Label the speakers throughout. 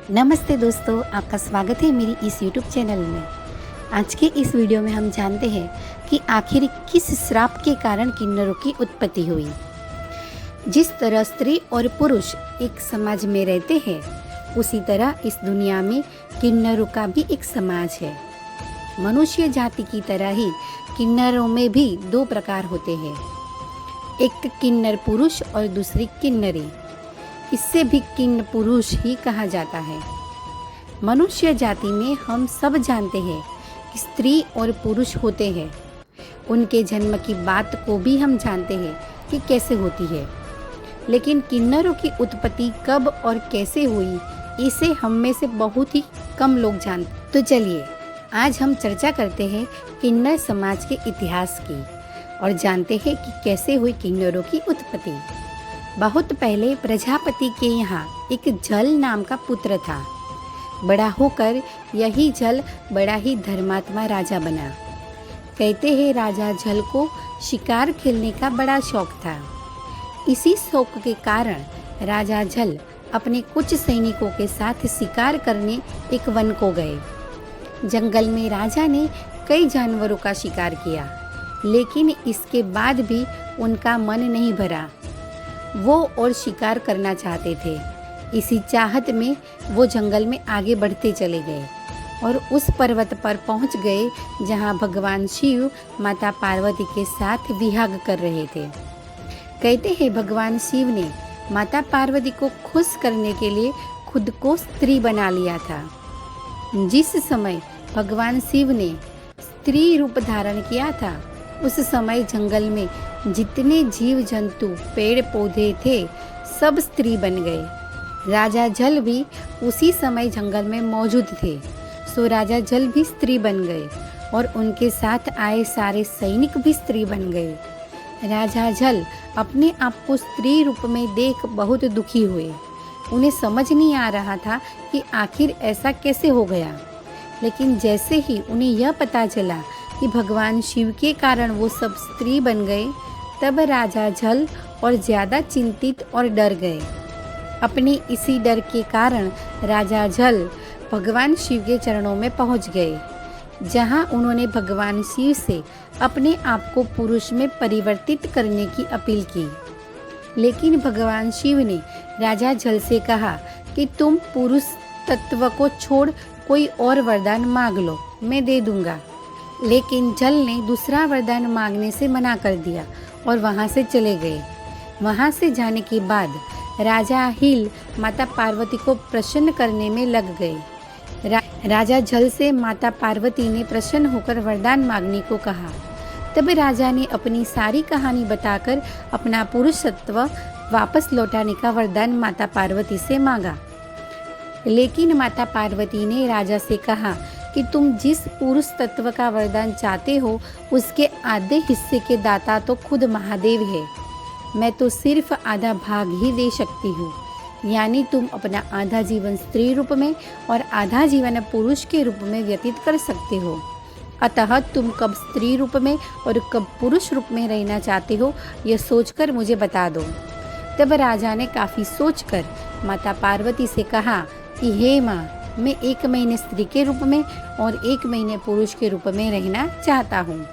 Speaker 1: नमस्ते दोस्तों, आपका स्वागत है मेरी इस YouTube चैनल में। आज के इस वीडियो में हम जानते हैं कि आखिर किस श्राप के कारण किन्नरों की उत्पत्ति हुई। जिस तरह स्त्री और पुरुष एक समाज में रहते हैं, उसी तरह इस दुनिया में किन्नरों का भी एक समाज है। मनुष्य जाति की तरह ही किन्नरों में भी दो प्रकार होते हैं, एक किन्नर पुरुष और दूसरी किन्नरी। इससे भी किन्न पुरुष ही कहा जाता है। मनुष्य जाति में हम सब जानते हैं कि स्त्री और पुरुष होते हैं। उनके जन्म की बात को भी हम जानते हैं कि कैसे होती है, लेकिन किन्नरों की उत्पत्ति कब और कैसे हुई, इसे हम में से बहुत ही कम लोग जानते। तो चलिए आज हम चर्चा करते हैं किन्नर समाज के इतिहास की और जानते हैं कि कैसे हुई किन्नरों की उत्पत्ति। बहुत पहले प्रजापति के यहाँ एक जल नाम का पुत्र था। बड़ा होकर यही जल बड़ा ही धर्मात्मा राजा बना। कहते हैं राजा जल को शिकार खेलने का बड़ा शौक था। इसी शौक के कारण राजा जल अपने कुछ सैनिकों के साथ शिकार करने एक वन को गए। जंगल में राजा ने कई जानवरों का शिकार किया, लेकिन इसके बाद भी उनका मन नहीं भरा। वो और शिकार करना चाहते थे। इसी चाहत में वो जंगल में आगे बढ़ते चले गए और उस पर्वत पर पहुंच गए जहां भगवान शिव माता पार्वती के साथ विहार कर रहे थे। कहते हैं भगवान शिव ने माता पार्वती को खुश करने के लिए खुद को स्त्री बना लिया था। जिस समय भगवान शिव ने स्त्री रूप धारण किया था, उस समय जंगल में जितने जीव जंतु पेड़ पौधे थे, सब स्त्री बन गए। राजा जल भी उसी समय जंगल में मौजूद थे, सो राजा जल भी स्त्री बन गए और उनके साथ आए सारे सैनिक भी स्त्री बन गए। राजा जल अपने आप को स्त्री रूप में देख बहुत दुखी हुए। उन्हें समझ नहीं आ रहा था कि आखिर ऐसा कैसे हो गया, लेकिन जैसे ही उन्हें यह पता चला कि भगवान शिव के कारण वो सब स्त्री बन गए, तब राजा जल और ज़्यादा चिंतित और डर गए। अपने इसी डर के कारण राजा जल भगवान शिव के चरणों में पहुंच गए, जहां उन्होंने भगवान शिव से अपने आप को पुरुष में परिवर्तित करने की अपील की। लेकिन भगवान शिव ने राजा जल से कहा कि तुम पुरुष तत्व को छोड़ कोई और वरदान मांग लो, मैं दे दूंगा। लेकिन जल ने दूसरा वरदान मांगने से मना कर दिया और वहां से चले गए। वहां से जाने के बाद राजा हिल माता पार्वती को प्रसन्न करने में लग गए। राजा जल से माता पार्वती ने प्रसन्न होकर वरदान मांगने को कहा। तब राजा ने अपनी सारी कहानी बताकर अपना पुरुषत्व वापस लौटाने का वरदान माता पार्वती से मांगा। लेकिन माता पार्वती ने राजा से कहा कि तुम जिस पुरुष तत्व का वरदान चाहते हो, उसके आधे हिस्से के दाता तो खुद महादेव है। मैं तो सिर्फ आधा भाग ही दे सकती हूँ, यानी तुम अपना आधा जीवन स्त्री रूप में और आधा जीवन पुरुष के रूप में व्यतीत कर सकते हो। अतः तुम कब स्त्री रूप में और कब पुरुष रूप में रहना चाहते हो, यह सोचकर मुझे बता दो। तब राजा ने काफ़ी सोचकर माता पार्वती से कहा कि हे माँ, मैं 1 महीने स्त्री के रूप में और 1 महीने पुरुष के रूप में रहना चाहता हूँ।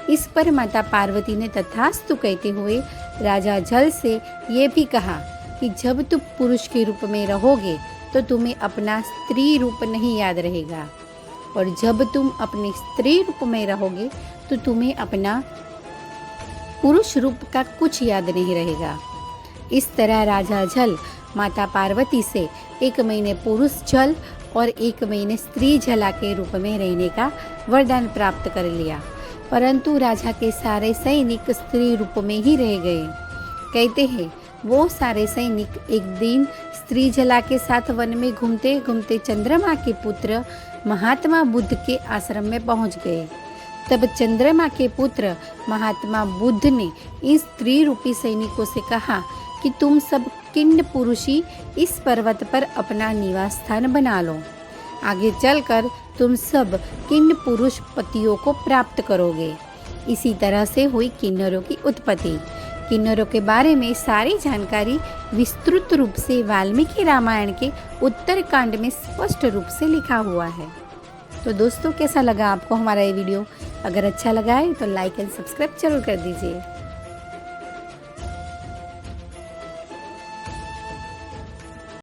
Speaker 1: इस पर माता पार्वती ने तथास्तु कहते हुए राजा जल से ये भी कहा कि जब तुम पुरुष के रूप में रहोगे तो तुम्हें अपना स्त्री रूप नहीं याद रहेगा, और जब तुम अपने स्त्री रूप में रहोगे तो तुम्हें अपना पुरुष रूप का कुछ याद नहीं रहेगा। इस तरह राजा जल माता पार्वती से 1 महीने पुरुष जल और 1 महीने स्त्री जला के रूप में रहने का वरदान प्राप्त कर लिया, परंतु राजा के सारे सैनिक स्त्री रूप में ही रह गए। कहते हैं वो सारे सैनिक एक दिन स्त्री जला के साथ वन में घूमते घूमते चंद्रमा के पुत्र महात्मा बुद्ध के आश्रम में पहुंच गए। तब चंद्रमा के पुत्र महात्मा बुद्ध ने इन स्त्री रूपी सैनिकों से कहा कि तुम सब किन्न पुरुषी इस पर्वत पर अपना निवास स्थान बना लो। आगे चलकर तुम सब किन्न पुरुष पतियों को प्राप्त करोगे। इसी तरह से हुई किन्नरों की उत्पत्ति। किन्नरों के बारे में सारी जानकारी विस्तृत रूप से वाल्मीकि रामायण के उत्तरकांड में स्पष्ट रूप से लिखा हुआ है। तो दोस्तों, कैसा लगा आपको हमारा ये वीडियो? अगर अच्छा लगा है तो लाइक एंड सब्सक्राइब जरूर कर दीजिए।